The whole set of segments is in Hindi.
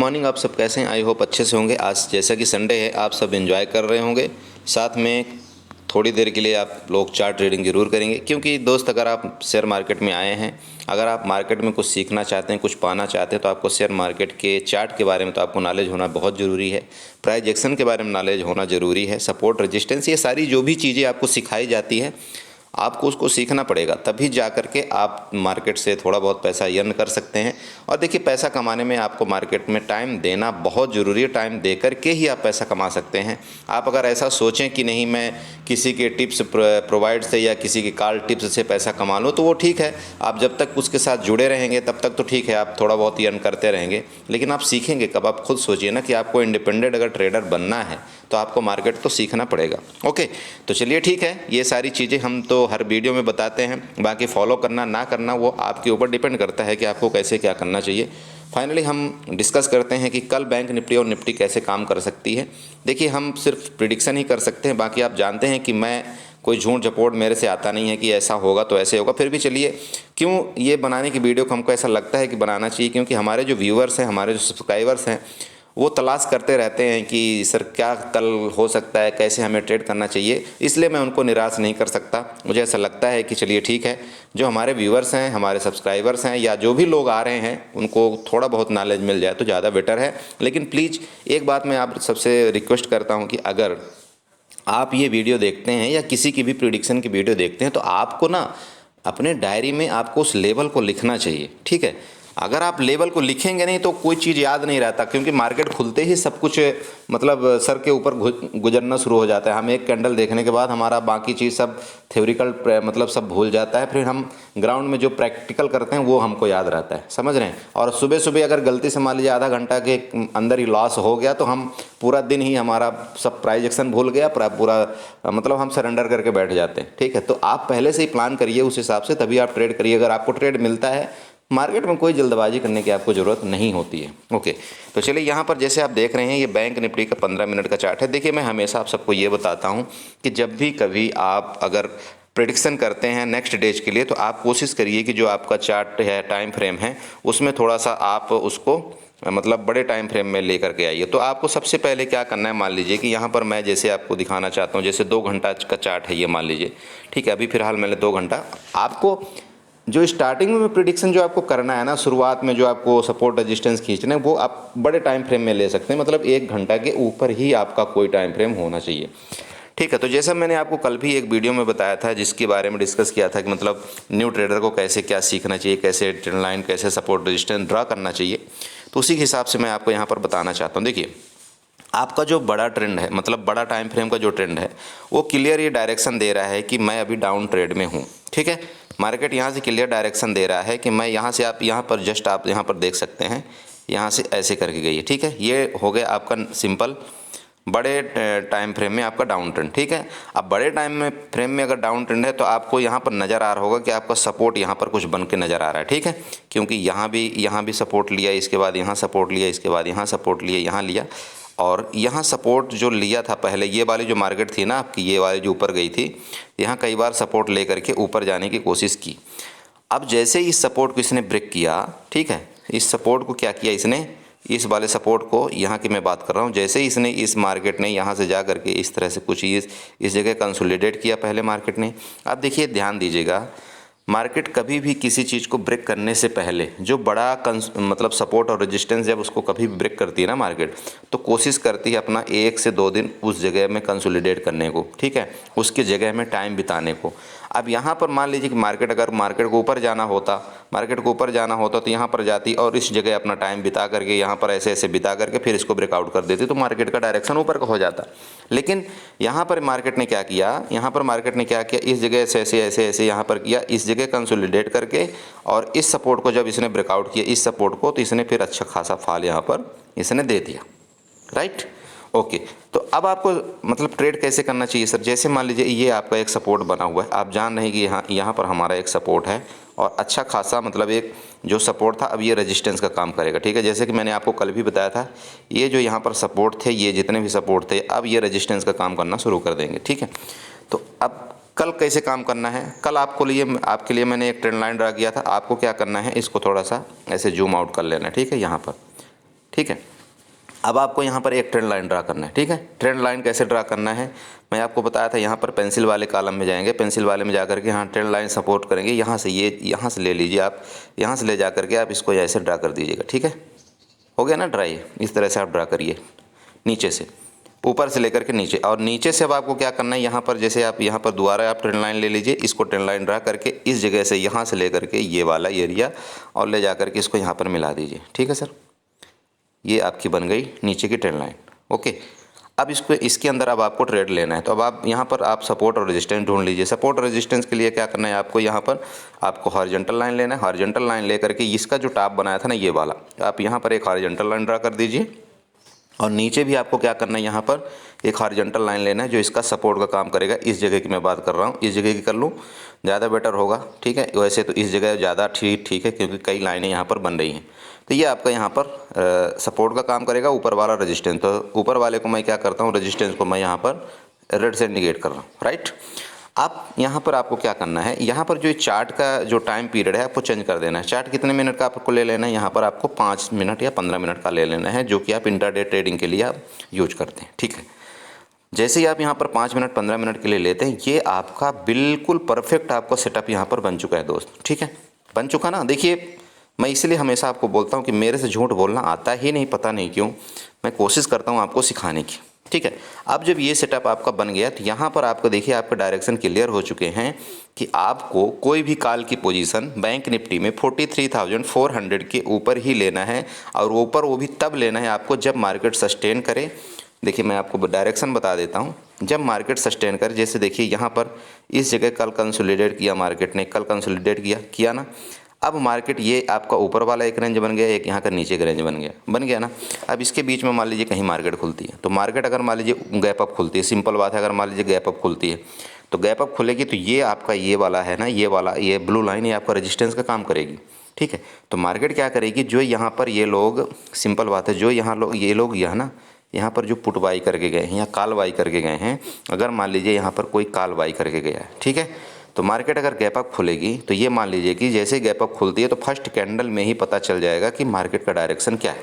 मॉर्निंग, आप सब कैसे हैं? आई होप अच्छे से होंगे। आज जैसा कि संडे है, आप सब एंजॉय कर रहे होंगे। साथ में थोड़ी देर के लिए आप लोग चार्ट ट्रेडिंग ज़रूर करेंगे, क्योंकि दोस्त अगर आप शेयर मार्केट में आए हैं, अगर आप मार्केट में कुछ सीखना चाहते हैं, कुछ पाना चाहते हैं, तो आपको शेयर मार्केट के चार्ट के बारे में तो आपको नॉलेज होना बहुत ज़रूरी है। प्राइस एक्शन के बारे में नॉलेज होना ज़रूरी है। सपोर्ट, रेजिस्टेंस, ये सारी जो भी चीज़ें आपको सिखाई जाती है, आपको उसको सीखना पड़ेगा, तभी जा कर के आप मार्केट से थोड़ा बहुत पैसा अर्न कर सकते हैं। और देखिए, पैसा कमाने में आपको मार्केट में टाइम देना बहुत ज़रूरी है। टाइम दे कर के ही आप पैसा कमा सकते हैं। आप अगर ऐसा सोचें कि नहीं, मैं किसी के टिप्स प्रोवाइड से या किसी के कॉल टिप्स से पैसा कमा लूँ, तो वो ठीक है। आप जब तक उसके साथ जुड़े रहेंगे तब तक तो ठीक है, आप थोड़ा बहुत ही अर्न करते रहेंगे। लेकिन आप सीखेंगे कब? आप खुद सोचिए ना कि आपको इंडिपेंडेंट अगर ट्रेडर बनना है तो आपको मार्केट तो सीखना पड़ेगा। ओके, तो चलिए ठीक है, ये सारी चीज़ें हम तो हर वीडियो में बताते हैं। बाकी फॉलो करना ना करना वो आपके ऊपर डिपेंड करता है कि आपको कैसे क्या करना चाहिए। फाइनली हम डिस्कस करते हैं कि कल बैंक निफ्टी और निफ्टी कैसे काम कर सकती है। देखिए, हम सिर्फ प्रिडिक्शन ही कर सकते हैं। बाकी आप जानते हैं कि मैं कोई झूठ झपोट मेरे से आता नहीं है कि ऐसा होगा तो ऐसे होगा। फिर भी चलिए, क्यों ये बनाने की वीडियो को हमको ऐसा लगता है कि बनाना चाहिए, क्योंकि हमारे जो व्यूअर्स हैं, हमारे जो सब्सक्राइबर्स हैं, वो तलाश करते रहते हैं कि सर क्या कल हो सकता है, कैसे हमें ट्रेड करना चाहिए। इसलिए मैं उनको निराश नहीं कर सकता। मुझे ऐसा लगता है कि चलिए ठीक है, जो हमारे व्यूअर्स हैं, हमारे सब्सक्राइबर्स हैं, या जो भी लोग आ रहे हैं, उनको थोड़ा बहुत नॉलेज मिल जाए तो ज़्यादा बेटर है। लेकिन प्लीज़ एक बात मैं आप सबसे रिक्वेस्ट करता हूँ कि अगर आप ये वीडियो देखते हैं या किसी की भी प्रिडिक्शन की वीडियो देखते हैं, तो आपको ना अपने डायरी में आपको उस लेवल को लिखना चाहिए। ठीक है, अगर आप लेवल को लिखेंगे नहीं तो कोई चीज़ याद नहीं रहता, क्योंकि मार्केट खुलते ही सब कुछ मतलब सर के ऊपर गुजरना शुरू हो जाता है। हम एक कैंडल देखने के बाद हमारा बाकी चीज़ सब थ्योरिकल मतलब सब भूल जाता है। फिर हम ग्राउंड में जो प्रैक्टिकल करते हैं वो हमको याद रहता है, समझ रहे हैं। और सुबह सुबह अगर गलती से मान लीजिए आधा घंटा के अंदर ही लॉस हो गया, तो हम पूरा दिन ही हमारा सब प्राइस एक्शन भूल गया, पूरा मतलब हम सरेंडर करके बैठ जाते हैं। ठीक है, तो आप पहले से ही प्लान करिए उस हिसाब से, तभी आप ट्रेड करिए। अगर आपको ट्रेड मिलता है, मार्केट में कोई जल्दबाजी करने की आपको ज़रूरत नहीं होती है। ओके, तो चलिए यहाँ पर जैसे आप देख रहे हैं, ये बैंक निफ्टी का 15 मिनट का चार्ट है। देखिए, मैं हमेशा आप सबको ये बताता हूँ कि जब भी कभी आप अगर प्रेडिक्शन करते हैं नेक्स्ट डेज के लिए, तो आप कोशिश करिए कि जो आपका चार्ट है, टाइम फ्रेम है, उसमें थोड़ा सा आप उसको मतलब बड़े टाइम फ्रेम में लेकर के आइए। तो आपको सबसे पहले क्या करना है, मान लीजिए कि यहाँ पर मैं जैसे आपको दिखाना चाहता हूँ, जैसे 2 घंटा का चार्ट है ये, मान लीजिए। ठीक है, अभी फिलहाल मैंने 2 घंटा आपको जो स्टार्टिंग में प्रिडिक्शन जो आपको करना है ना, शुरुआत में जो आपको सपोर्ट रेजिस्टेंस खींचना है, वो आप बड़े टाइम फ्रेम में ले सकते हैं। मतलब 1 घंटा के ऊपर ही आपका कोई टाइम फ्रेम होना चाहिए। ठीक है, तो जैसा मैंने आपको कल भी एक वीडियो में बताया था, जिसके बारे में डिस्कस किया था कि मतलब न्यू ट्रेडर को कैसे क्या सीखना चाहिए, कैसे ट्रेंड लाइन, कैसे सपोर्ट रेजिस्टेंस ड्रा करना चाहिए, तो उसी के हिसाब से मैं आपको यहाँ पर बताना चाहता हूँ। देखिए, आपका जो बड़ा ट्रेंड है, मतलब बड़ा टाइम फ्रेम का जो ट्रेंड है, वो क्लियर ये डायरेक्शन दे रहा है कि मैं अभी डाउन ट्रेड में हूँ। ठीक है, मार्केट यहाँ से क्लियर डायरेक्शन दे रहा है कि मैं यहाँ से, आप यहाँ पर जस्ट आप यहाँ पर देख सकते हैं, यहाँ से ऐसे करके गई है। ठीक है, ये हो गया आपका सिंपल बड़े टाइम फ्रेम में आपका डाउन ट्रेंड। ठीक है, अब बड़े टाइम में फ्रेम में अगर डाउन ट्रेंड है, तो आपको यहाँ पर नज़र आ रहा होगा कि आपका सपोर्ट यहाँ पर कुछ बन के नज़र आ रहा है। ठीक है, क्योंकि यहाँ भी सपोर्ट लिया, इसके बाद यहाँ सपोर्ट लिया, इसके बाद यहाँ सपोर्ट लिया, यहाँ लिया, और यहाँ सपोर्ट जो लिया था पहले, ये वाली जो मार्केट थी ना आपकी, ये वाली जो ऊपर गई थी, यहाँ कई बार सपोर्ट ले करके ऊपर जाने की कोशिश की। अब जैसे ही इस सपोर्ट को इसने ब्रेक किया, ठीक है, इस सपोर्ट को क्या किया इसने, इस वाले सपोर्ट को, यहाँ की मैं बात कर रहा हूँ, जैसे ही इसने, इस मार्केट ने यहाँ से जा करके इस तरह से कुछ इस जगह कंसोलिडेट किया पहले मार्केट ने। अब देखिए, ध्यान दीजिएगा, मार्केट कभी भी किसी चीज़ को ब्रेक करने से पहले जो बड़ा मतलब सपोर्ट और रेजिस्टेंस जब उसको कभी भी ब्रेक करती है ना मार्केट, तो कोशिश करती है अपना 1 से 2 दिन उस जगह में कंसोलिडेट करने को। ठीक है, उसके जगह में टाइम बिताने को। अब यहाँ पर मान लीजिए कि मार्केट को ऊपर जाना होता, तो यहाँ पर जाती और इस जगह अपना टाइम बिता करके, यहाँ पर ऐसे ऐसे बिता करके फिर इसको ब्रेकआउट कर देती, तो मार्केट का डायरेक्शन ऊपर का हो जाता। लेकिन यहाँ पर मार्केट ने क्या किया, इस जगह से ऐसे यहाँ पर किया, इस जगह कंसोलिडेट करके, और इस सपोर्ट को जब इसने ब्रेकआउट किया, इस सपोर्ट को, तो इसने फिर अच्छा खासा फॉल यहाँ पर इसने दे दिया। राइट, ओके, तो अब आपको मतलब ट्रेड कैसे करना चाहिए सर? जैसे मान लीजिए ये आपका एक सपोर्ट बना हुआ है, आप जान रहे हैं कि यहाँ पर हमारा एक सपोर्ट है, और अच्छा खासा मतलब एक जो सपोर्ट था, अब ये रेजिस्टेंस का काम करेगा। ठीक है, जैसे कि मैंने आपको कल भी बताया था, ये जो यहाँ पर सपोर्ट थे, ये जितने भी सपोर्ट थे, अब ये रेजिस्टेंस का काम करना शुरू कर देंगे। ठीक है, तो अब कल कैसे काम करना है, कल आपके लिए मैंने एक ट्रेंड लाइन ड्रा किया था। आपको क्या करना है, इसको थोड़ा सा ऐसे जूम आउट कर लेना है। ठीक है, यहाँ पर, ठीक है, अब आपको यहाँ पर एक ट्रेंड लाइन ड्रा करना है, ठीक है। ट्रेंड लाइन कैसे ड्रा करना है मैं आपको बताया था। यहाँ पर पेंसिल वाले कॉलम में जाएंगे, पेंसिल वाले में जा करके यहाँ ट्रेंड लाइन सपोर्ट करेंगे, यहाँ से ये यहाँ से ले लीजिए आप, यहाँ से ले जा करके आप इसको ऐसे ड्रा कर दीजिएगा, ठीक है। हो गया ना ड्राई, इस तरह से आप ड्रा करिए नीचे से, ऊपर से लेकर के नीचे। और नीचे से अब आपको क्या करना है, यहाँ पर जैसे आप यहाँ पर दोबारा आप ट्रेंड लाइन ले लीजिए, इसको ट्रेंड लाइन ड्रा करके इस जगह से यहाँ से लेकर के ये वाला एरिया और ले जा करके इसको यहाँ पर मिला दीजिए, ठीक है सर। ये आपकी बन गई नीचे की ट्रेंड लाइन, ओके। अब इसको इसके अंदर अब आपको ट्रेड लेना है, तो अब आप यहाँ पर आप सपोर्ट और रेजिस्टेंस ढूंढ लीजिए। सपोर्ट और रेजिस्टेंस के लिए क्या करना है आपको, यहाँ पर आपको हॉरिजॉन्टल लाइन लेना है। हॉरिजॉन्टल लाइन लेकर के इसका जो टॉप बनाया था ना ये वाला, आप यहाँ पर एक हॉरिजॉन्टल लाइन ड्रा कर दीजिए। और नीचे भी आपको क्या करना है, यहाँ पर एक हॉरिजॉन्टल लाइन लेना है जो इसका सपोर्ट का काम करेगा। इस जगह की मैं बात कर रहा हूँ, इस जगह की कर लूँ ज़्यादा बेटर होगा, ठीक है। वैसे तो इस जगह ज़्यादा ठीक है क्योंकि कई लाइनें यहाँ पर बन रही हैं। तो ये आपका यहाँ पर सपोर्ट का काम करेगा, ऊपर वाला रेजिस्टेंस। तो ऊपर वाले को मैं क्या करता हूँ, रेजिस्टेंस को मैं यहाँ पर रेड से इंडिकेट कर रहा हूँ, राइट। अब यहाँ पर आपको क्या करना है, यहाँ पर जो चार्ट का जो टाइम पीरियड है आपको चेंज कर देना है। चार्ट कितने मिनट का आपको ले लेना है, यहाँ पर आपको 5 मिनट या 15 मिनट का ले लेना है, जो कि आप इंट्राडे ट्रेडिंग के लिए आप यूज करते हैं, ठीक है। जैसे ही आप यहाँ पर 5 मिनट 15 मिनट के लिए लेते हैं, ये आपका बिल्कुल परफेक्ट आपका सेटअप यहाँ पर बन चुका है दोस्त, ठीक है। बन चुका ना। देखिए मैं इसलिए हमेशा आपको बोलता हूँ कि मेरे से झूठ बोलना आता ही नहीं, पता नहीं क्यों। मैं कोशिश करता हूँ आपको सिखाने की, ठीक है। अब जब ये सेटअप आपका बन गया तो यहाँ पर आपको देखिए आपके डायरेक्शन क्लियर हो चुके हैं कि आपको कोई भी कॉल की पोजीशन बैंक निफ्टी में 43,400 के ऊपर ही लेना है। और ऊपर वो भी तब लेना है आपको जब मार्केट सस्टेन करे। देखिए मैं आपको डायरेक्शन बता देता हूँ, जब मार्केट सस्टेन करे, जैसे देखिए यहाँ पर इस जगह कल कंसोलिडेट किया मार्केट ने, कल कंसोलिडेट किया ना। अब मार्केट ये आपका ऊपर वाला एक रेंज बन गया, एक यहाँ का नीचे का रेंज बन गया ना। अब इसके बीच में मान लीजिए कहीं मार्केट खुलती है, तो मार्केट अगर मान लीजिए गैप अप खुलती है, सिंपल बात है, अगर मान लीजिए गैप अप खुलती है तो गैप अप खुलेगी तो ये आपका ये वाला है ना, ये वाला ये ब्लू लाइन ये आपका रेजिस्टेंस का काम करेगी, ठीक है। तो मार्केट क्या करेगी, जो यहाँ पर ये लोग, सिंपल बात है, जो यहाँ लोग ये लोग यहाँ ना यहाँ पर जो पुट बाई करके गए हैं या कॉल बाई करके गए हैं, अगर मान लीजिए यहाँ पर कोई कॉल बाई करके गया है, ठीक है, तो मार्केट अगर गैप अप खुलेगी तो ये मान लीजिए कि जैसे गैप अप खुलती है तो फर्स्ट कैंडल में ही पता चल जाएगा कि मार्केट का डायरेक्शन क्या है,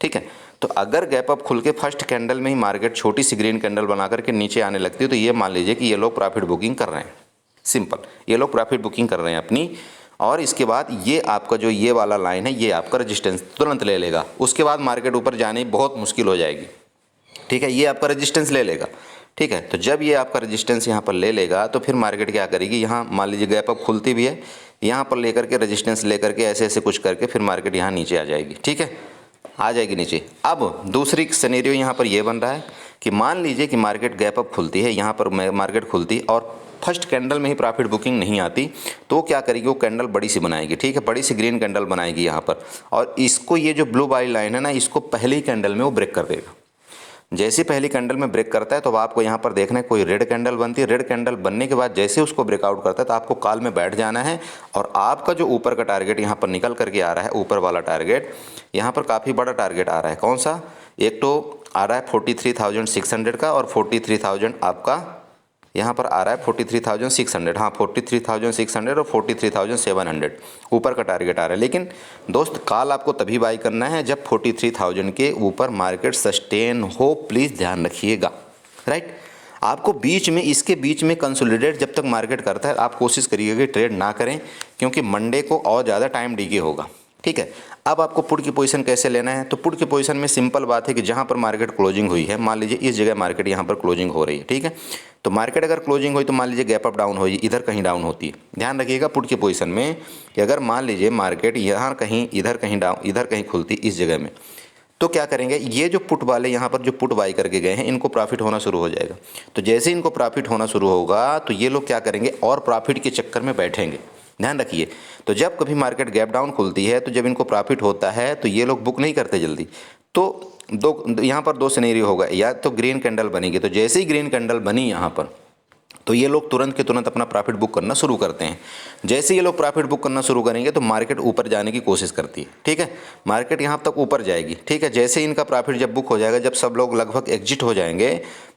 ठीक है। तो अगर गैप अप खुल के फर्स्ट कैंडल में ही मार्केट छोटी सी ग्रीन कैंडल बना करके नीचे आने लगती है तो ये मान लीजिए कि ये लोग प्रॉफिट बुकिंग कर रहे हैं, सिंपल, ये लोग प्रॉफिट बुकिंग कर रहे हैं अपनी। और इसके बाद ये आपका जो ये वाला लाइन है ये आपका रजिस्टेंस तुरंत ले लेगा। उसके बाद मार्केट ऊपर जाने बहुत मुश्किल हो जाएगी, ठीक है। ये आपका रेजिस्टेंस ले लेगा, ठीक है। तो जब ये आपका रेजिस्टेंस यहाँ पर ले लेगा तो फिर मार्केट क्या करेगी, यहाँ मान लीजिए गैप अप खुलती भी है, यहाँ पर लेकर के रेजिस्टेंस लेकर के ऐसे ऐसे कुछ करके फिर मार्केट यहाँ नीचे आ जाएगी, ठीक है, आ जाएगी नीचे। अब दूसरी सिनेरियो यहाँ पर ये बन रहा है कि मान लीजिए कि मार्केट गैप अप खुलती है, यहाँ पर मार्केट खुलती और फर्स्ट कैंडल में ही प्रॉफिट बुकिंग नहीं आती, तो क्या करेगी, वो कैंडल बड़ी सी बनाएगी, ठीक है, बड़ी सी ग्रीन कैंडल बनाएगी यहाँ पर। और इसको ये जो ब्लू बाई लाइन है ना, इसको पहली कैंडल में वो ब्रेक कर देगा। जैसे पहली कैंडल में ब्रेक करता है तो आपको यहाँ पर देखना है कोई रेड कैंडल बनती है। रेड कैंडल बनने के बाद जैसे उसको ब्रेकआउट करता है तो आपको कॉल में बैठ जाना है। और आपका जो ऊपर का टारगेट यहाँ पर निकल करके आ रहा है, ऊपर वाला टारगेट यहाँ पर काफ़ी बड़ा टारगेट आ रहा है। कौन सा, एक तो आ रहा है 43,600 का और 43,000 आपका यहाँ पर आ रहा है 43,600, हाँ 43,600 और 43,700 ऊपर का टारगेट आ रहा है। लेकिन दोस्त कॉल आपको तभी बाई करना है जब 43,000 के ऊपर मार्केट सस्टेन हो, प्लीज़ ध्यान रखिएगा, राइट। आपको बीच में इसके बीच में कंसोलिडेट जब तक मार्केट करता है आप कोशिश करिएगा कि ट्रेड ना करें, क्योंकि मंडे को और ज़्यादा टाइम डीके होगा, ठीक है। अब आपको पुट की पोजीशन कैसे लेना है, तो पुट की पोजीशन में सिंपल बात है कि जहाँ पर मार्केट क्लोजिंग हुई है, मान लीजिए इस जगह मार्केट यहाँ पर क्लोजिंग हो रही है, ठीक है। तो मार्केट अगर क्लोजिंग हुई तो मान लीजिए गैप अप डाउन हुई, इधर कहीं डाउन होती है। ध्यान रखिएगा पुट की पोजीशन में कि अगर मान लीजिए मार्केट यहाँ कहीं इधर कहीं डाउन इधर कहीं खुलती इस जगह में, तो क्या करेंगे, ये जो पुट वाले यहाँ पर जो पुट बाई करके गए हैं इनको प्रॉफिट होना शुरू हो जाएगा। तो जैसे इनको प्रॉफिट होना शुरू होगा तो ये लोग क्या करेंगे, और प्रॉफिट के चक्कर में बैठेंगे। ध्यान रखिए, तो जब कभी मार्केट गैप डाउन खुलती है तो जब इनको प्रॉफिट होता है तो ये लोग बुक नहीं करते जल्दी। तो यहाँ पर दो सिनेरियो होगा, या तो ग्रीन कैंडल बनेगी, तो जैसे ही ग्रीन कैंडल बनी यहाँ पर तो ये लोग तुरंत के तुरंत अपना प्रॉफिट बुक करना शुरू करते हैं। जैसे ये लोग प्रॉफिट बुक करना शुरू करेंगे तो मार्केट ऊपर जाने की कोशिश करती है, ठीक है, मार्केट यहाँ तक ऊपर जाएगी, ठीक है। जैसे इनका प्रॉफिट जब बुक हो जाएगा, जब सब लोग लगभग एग्जिट हो जाएंगे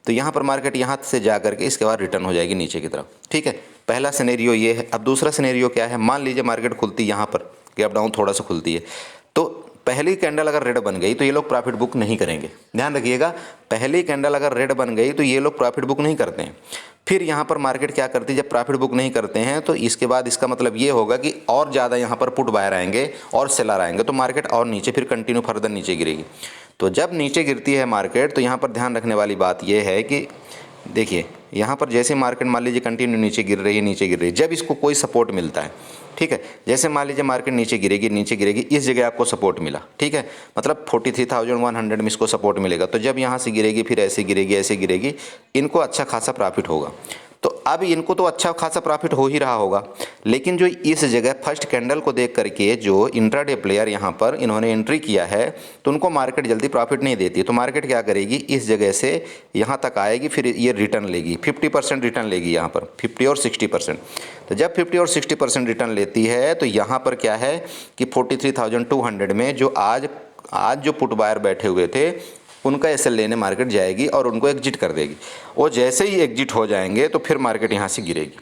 तो यहाँ पर मार्केट यहाँ से जा करके इसके बाद रिटर्न हो जाएगी नीचे की तरफ, ठीक है। पहला सिनेरियो ये है। अब दूसरा सिनेरियो क्या है, मान लीजिए मार्केट खुलती यहाँ पर गैप डाउन थोड़ा सा खुलती है, तो पहली कैंडल अगर रेड बन गई तो ये लोग प्रॉफिट बुक नहीं करेंगे, ध्यान रखिएगा। पहली कैंडल अगर रेड बन गई तो ये लोग प्रॉफिट बुक नहीं करते हैं। फिर यहाँ पर मार्केट क्या करती है, जब प्रॉफिट बुक नहीं करते हैं तो इसके बाद इसका मतलब ये होगा कि और ज़्यादा यहाँ पर पुट बायर आएंगे और सेलर आएंगे, तो मार्केट और नीचे फिर कंटिन्यू फर्दर नीचे गिरेगी। तो जब नीचे गिरती है मार्केट तो यहाँ पर ध्यान रखने वाली बात यह है कि देखिए यहाँ पर जैसे मार्केट मान लीजिए कंटिन्यू नीचे गिर रही है, जब इसको कोई सपोर्ट मिलता है, ठीक है, जैसे मान लीजिए मार्केट नीचे गिरेगी, इस जगह आपको सपोर्ट मिला, ठीक है, मतलब 43,100 में इसको सपोर्ट मिलेगा। तो जब यहाँ से गिरेगी फिर ऐसे गिरेगी, इनको अच्छा खासा प्रॉफिट होगा। तो अब इनको तो अच्छा खासा प्रॉफिट हो ही रहा होगा, लेकिन जो इस जगह फर्स्ट कैंडल को देख करके जो इंट्राडे प्लेयर यहाँ पर इन्होंने एंट्री किया है तो उनको मार्केट जल्दी प्रॉफिट नहीं देती। तो मार्केट क्या करेगी, इस जगह से यहाँ तक आएगी, फिर ये रिटर्न लेगी, 50% रिटर्न लेगी यहाँ पर, 50 और 60%। तो जब 50 और 60% रिटर्न लेती है तो यहाँ पर क्या है कि 43,200 में जो आज जो पुट बायर बैठे हुए थे उनका एसएल लेने मार्केट जाएगी और उनको एग्जिट कर देगी। वो जैसे ही एग्जिट हो जाएंगे तो फिर मार्केट यहाँ से गिरेगी।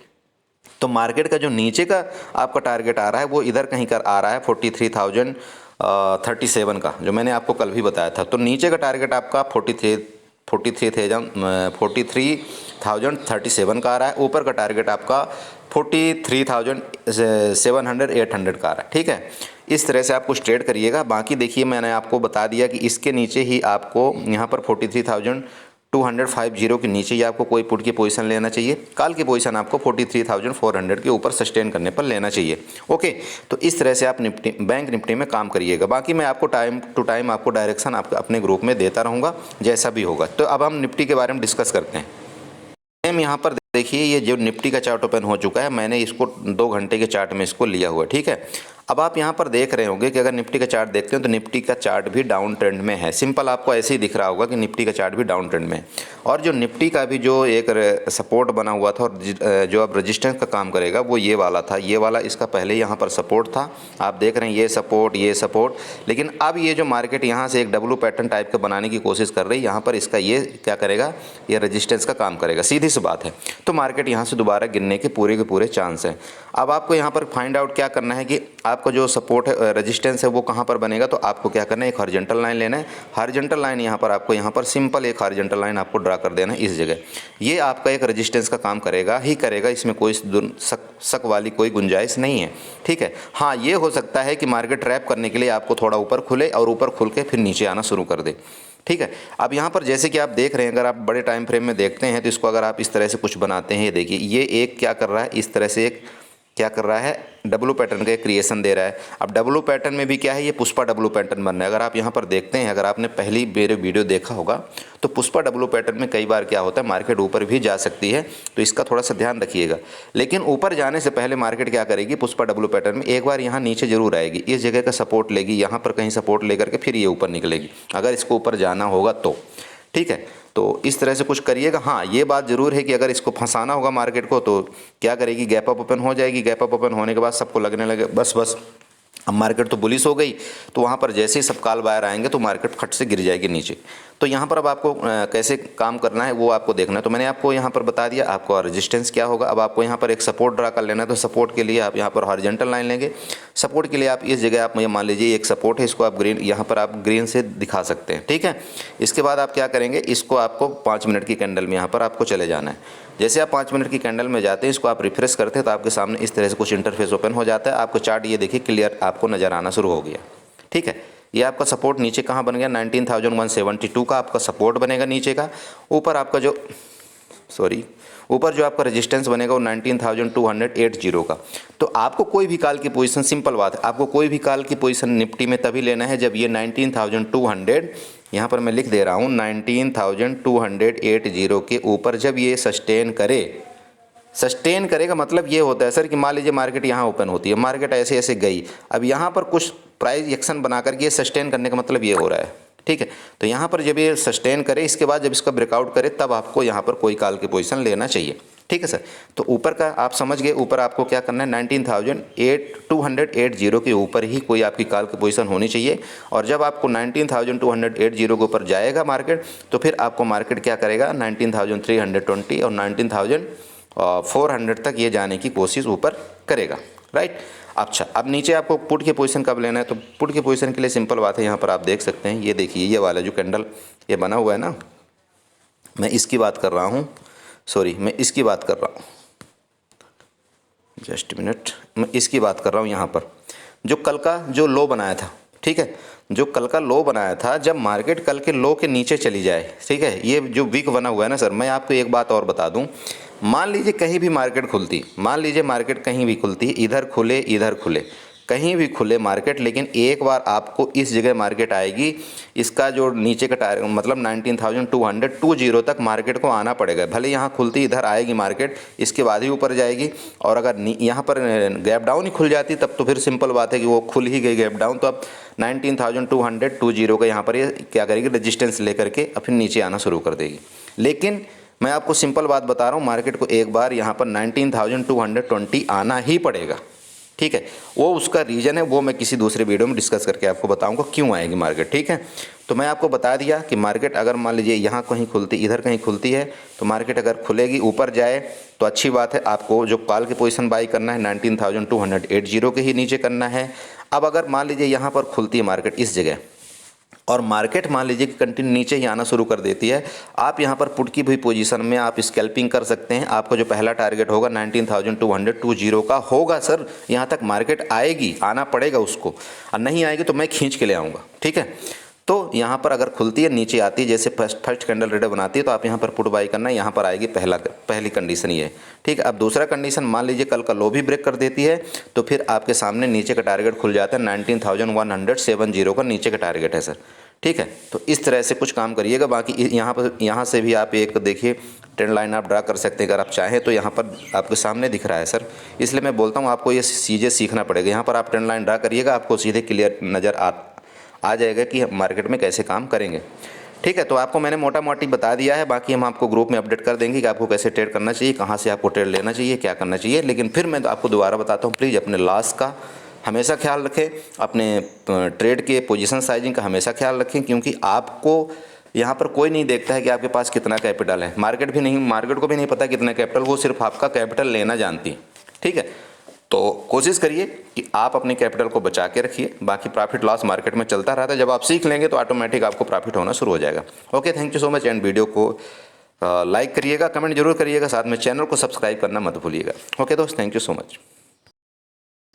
तो मार्केट का जो नीचे का आपका टारगेट आ रहा है वो इधर कहीं कर आ रहा है 43,037 का, जो मैंने आपको कल भी बताया था। तो नीचे का टारगेट आपका 43,037 का आ रहा है, ऊपर का टारगेट आपका 43,700 800 का आ रहा है, ठीक है। इस तरह से आप कुछ ट्रेड करिएगा। बाकी देखिए मैंने आपको बता दिया कि इसके नीचे ही आपको यहाँ पर 43,250 के नीचे ही आपको कोई पुट की पोजीशन लेना चाहिए। कल की पोजीशन आपको 43,400 के ऊपर सस्टेन करने पर लेना चाहिए। ओके, तो इस तरह से आप बैंक निफ्टी में काम करिएगा। बाकी मैं आपको टाइम टू टाइम आपको डायरेक्शन आपके अपने ग्रुप में देता रहूँगा जैसा भी होगा। तो अब हम निफ्टी के बारे में डिस्कस करते हैं। हम यहाँ पर देखिए ये जो निफ्टी का चार्ट ओपन हो चुका है, मैंने इसको 2 घंटे के चार्ट में इसको लिया हुआ है, ठीक है। अब आप यहाँ पर देख रहे होंगे कि अगर निफ्टी का चार्ट देखते हैं तो निफ्टी का चार्ट भी डाउन ट्रेंड में है। सिंपल आपको ऐसे ही दिख रहा होगा कि निफ्टी का चार्ट भी डाउन ट्रेंड में है। और जो निफ्टी का भी जो एक सपोर्ट बना हुआ था और जो अब रजिस्टेंस का काम करेगा वो ये वाला था, ये वाला इसका पहले यहाँ पर सपोर्ट था, आप देख रहे हैं ये सपोर्ट। लेकिन अब ये जो मार्केट यहाँ से एक डब्लू पैटर्न टाइप का बनाने की कोशिश कर रही है, यहाँ पर इसका ये क्या करेगा, ये रजिस्टेंस का काम करेगा, सीधी सी बात है। तो मार्केट यहाँ से दोबारा गिरने के पूरे चांस हैं। अब आपको यहाँ पर फाइंड आउट क्या करना है कि आपका जो सपोर्ट है रेजिस्टेंस है वो कहाँ पर बनेगा। तो आपको क्या करना है, एक हॉरिजॉन्टल लाइन लेना है। हॉरिजॉन्टल लाइन यहाँ पर सिंपल एक हॉरिजॉन्टल लाइन आपको ड्रा कर देना है इस जगह। ये आपका एक रेजिस्टेंस का काम करेगा ही करेगा, इसमें कोई शक वाली कोई गुंजाइश नहीं है, ठीक है। हाँ, ये हो सकता है कि मार्केट ट्रैप करने के लिए आपको थोड़ा ऊपर खुले और ऊपर खुल के फिर नीचे आना शुरू कर दे, ठीक है। अब यहाँ पर जैसे कि आप देख रहे हैं, अगर आप बड़े टाइम फ्रेम में देखते हैं तो इसको अगर आप इस तरह से कुछ बनाते हैं, देखिए ये एक क्या कर रहा है, इस तरह से एक क्या कर रहा है, डब्लू पैटर्न का क्रिएशन दे रहा है। अब डब्लू पैटर्न में भी क्या है, ये पुष्पा डब्लू पैटर्न बन रहा है। अगर आप यहाँ पर देखते हैं, अगर आपने पहली मेरे वीडियो देखा होगा तो पुष्पा डब्लू पैटर्न में कई बार क्या होता है, मार्केट ऊपर भी जा सकती है, तो इसका थोड़ा सा ध्यान रखिएगा। लेकिन ऊपर जाने से पहले मार्केट क्या करेगी, पुष्पा डब्लू पैटर्न में एक बार यहाँ नीचे जरूर आएगी, इस जगह का सपोर्ट लेगी, यहाँ पर कहीं सपोर्ट लेकर के फिर ये ऊपर निकलेगी, अगर इसको ऊपर जाना होगा तो, ठीक है। तो इस तरह से कुछ करिएगा। हाँ, ये बात ज़रूर है कि अगर इसको फंसाना होगा मार्केट को तो क्या करेगी, गैप अप ओपन हो जाएगी। गैप अप ओपन होने के बाद सबको लगने लगे बस अब मार्केट तो बुलिश हो गई, तो वहाँ पर जैसे ही सब काल बाहर आएंगे तो मार्केट फट से गिर जाएगी नीचे। तो यहाँ पर अब आपको कैसे काम करना है वो आपको देखना है। तो मैंने आपको यहाँ पर बता दिया आपको रेजिस्टेंस क्या होगा। अब आपको यहाँ पर एक सपोर्ट ड्रा कर लेना है। तो सपोर्ट के लिए आप यहाँ पर हॉरिजॉन्टल लाइन लेंगे। सपोर्ट के लिए आप इस जगह आप मान लीजिए एक सपोर्ट है, इसको आप ग्रीन यहाँ पर आप ग्रीन से दिखा सकते हैं, ठीक है। इसके बाद आप क्या करेंगे, इसको आपको 5 मिनट की कैंडल में यहाँ पर आपको चले जाना है। जैसे आप 5 मिनट की कैंडल में जाते हैं, इसको आप रिफ्रेश करते हैं तो आपके सामने इस तरह से कुछ इंटरफेस ओपन हो जाता है। आपको चार्ट ये देखिए क्लियर आपको नज़र आना शुरू हो गया, ठीक है। ये आपका सपोर्ट नीचे कहाँ बन गया, 19,172 का आपका सपोर्ट बनेगा नीचे का। ऊपर आपका जो ऊपर जो आपका रेजिस्टेंस बनेगा वो 19,280 का। तो आपको कोई भी काल की पोजीशन, सिंपल बात है, आपको कोई भी काल की पोजीशन निफ्टी में तभी लेना है जब ये 19,200, यहाँ पर मैं लिख दे रहा हूँ 19,280 के ऊपर जब ये सस्टेन करेगा। मतलब ये होता है सर कि मान लीजिए मार्केट यहाँ ओपन होती है, मार्केट ऐसे ऐसे गई, अब यहाँ पर कुछ प्राइस एक्शन बना करके ये सस्टेन करने का मतलब ये हो रहा है, ठीक है। तो यहाँ पर जब ये सस्टेन करे, इसके बाद जब इसका ब्रेकआउट करे, तब आपको यहाँ पर कोई काल की पोजीशन लेना चाहिए, ठीक है सर। तो ऊपर का आप समझ गए, ऊपर आपको क्या करना है, 19,280 के ऊपर ही कोई आपकी काल की पोजीशन होनी चाहिए। और जब आपको 19,280 के ऊपर जाएगा मार्केट, तो फिर आपको मार्केट क्या करेगा, 19,320 और 19,400 तक ये जाने की कोशिश ऊपर करेगा, राइट। अच्छा, अब नीचे आपको पुट की पोजीशन कब लेना है, तो पुट की पोजीशन के लिए सिंपल बात है, यहाँ पर आप देख सकते हैं, ये देखिए ये वाला जो कैंडल ये बना हुआ है ना, मैं इसकी बात कर रहा हूँ, सॉरी मैं इसकी बात कर रहा हूँ, जस्ट मिनट, मैं इसकी बात कर रहा हूँ। यहाँ पर जो कल का जो लो बनाया था, ठीक है, जो कल का लो बनाया था, जब मार्केट कल के लो के नीचे चली जाए, ठीक है, ये जो वीक बना हुआ है ना सर, मैं आपको एक बात और बता दूं, मान लीजिए कहीं भी मार्केट खुलती, मान लीजिए मार्केट कहीं भी खुलती, इधर खुले, कहीं भी खुले मार्केट, लेकिन एक बार आपको इस जगह मार्केट आएगी, इसका जो नीचे का टारगेट मतलब 19,220 तक मार्केट को आना पड़ेगा। भले यहाँ खुलती इधर आएगी मार्केट, इसके बाद ही ऊपर जाएगी, और अगर यहाँ पर गैप डाउन ही खुल जाती तब तो फिर सिंपल बात है कि वो खुल ही गई गैप डाउन, तो अब 19,220 का यहाँ पर ये क्या करेगी, रेजिस्टेंस लेकर के फिर नीचे आना शुरू कर देगी। लेकिन मैं आपको सिंपल बात बता रहा हूँ, मार्केट को एक बार यहाँ पर 19,220 आना ही पड़ेगा, ठीक है। वो उसका रीज़न है, वो मैं किसी दूसरे वीडियो में डिस्कस करके आपको बताऊंगा क्यों आएगी मार्केट, ठीक है। तो मैं आपको बता दिया कि मार्केट अगर मान लीजिए यहाँ कहीं खुलती, इधर कहीं खुलती है, तो मार्केट अगर खुलेगी ऊपर जाए तो अच्छी बात है, आपको जो कॉल की पोजीशन बाई करना है 19,280 के ही नीचे करना है। अब अगर मान लीजिए यहाँ पर खुलती है मार्केट इस जगह, और मार्केट मान लीजिए कि कंटिन्यू नीचे ही आना शुरू कर देती है, आप यहाँ पर पुट की भी पोजीशन में आप स्कैल्पिंग कर सकते हैं। आपका जो पहला टारगेट होगा 19,220 का होगा सर, यहाँ तक मार्केट आएगी, आना पड़ेगा उसको, और नहीं आएगी तो मैं खींच के ले आऊँगा, ठीक है। तो यहाँ पर अगर खुलती है नीचे आती है, जैसे फर्स्ट कैंडल रेडर बनाती है, तो आप यहाँ पर पुट बाई करना है, यहाँ पर आएगी पहली कंडीशन ये, ठीक है। अब दूसरा कंडीशन, मान लीजिए कल का लो भी ब्रेक कर देती है, तो फिर आपके सामने नीचे का टारगेट खुल जाता है 19,170 का नीचे का टारगेट है सर, ठीक है। तो इस तरह से कुछ काम करिएगा। बाकी यहाँ से भी आप एक देखिए ट्रेंड लाइन आप ड्रा कर सकते हैं, अगर आप चाहें तो यहाँ पर आपके सामने दिख रहा है सर, इसलिए मैं बोलता हूँ आपको ये चीज़ें सीखना पड़ेगा। यहाँ पर आप ट्रेंड लाइन ड्रा करिएगा, आपको सीधे क्लियर नज़र आ जाएगा कि मार्केट में कैसे काम करेंगे, ठीक है। तो आपको मैंने मोटा मोटी बता दिया है, बाकी हम आपको ग्रुप में अपडेट कर देंगे कि आपको कैसे ट्रेड करना चाहिए, कहाँ से आपको ट्रेड लेना चाहिए, क्या करना चाहिए। लेकिन फिर मैं तो आपको दोबारा बताता हूँ, प्लीज़ अपने लॉस का हमेशा ख्याल रखें, अपने ट्रेड के पोजीशन साइजिंग का हमेशा ख्याल रखें, क्योंकि आपको यहाँ पर कोई नहीं देखता है कि आपके पास कितना कैपिटल है, मार्केट को भी नहीं पता कितना कैपिटल, वो सिर्फ आपका कैपिटल लेना जानती है, ठीक है। तो कोशिश करिए कि आप अपने कैपिटल को बचा के रखिए, बाकी प्रॉफिट लॉस मार्केट में चलता रहता है, जब आप सीख लेंगे तो ऑटोमेटिक आपको प्रॉफिट होना शुरू हो जाएगा। Okay, thank you so much, and video को लाइक करिएगा, कमेंट जरूर करिएगा, साथ में चैनल को सब्सक्राइब करना मत भूलिएगा। ओके दोस्त, थैंक यू सो मच।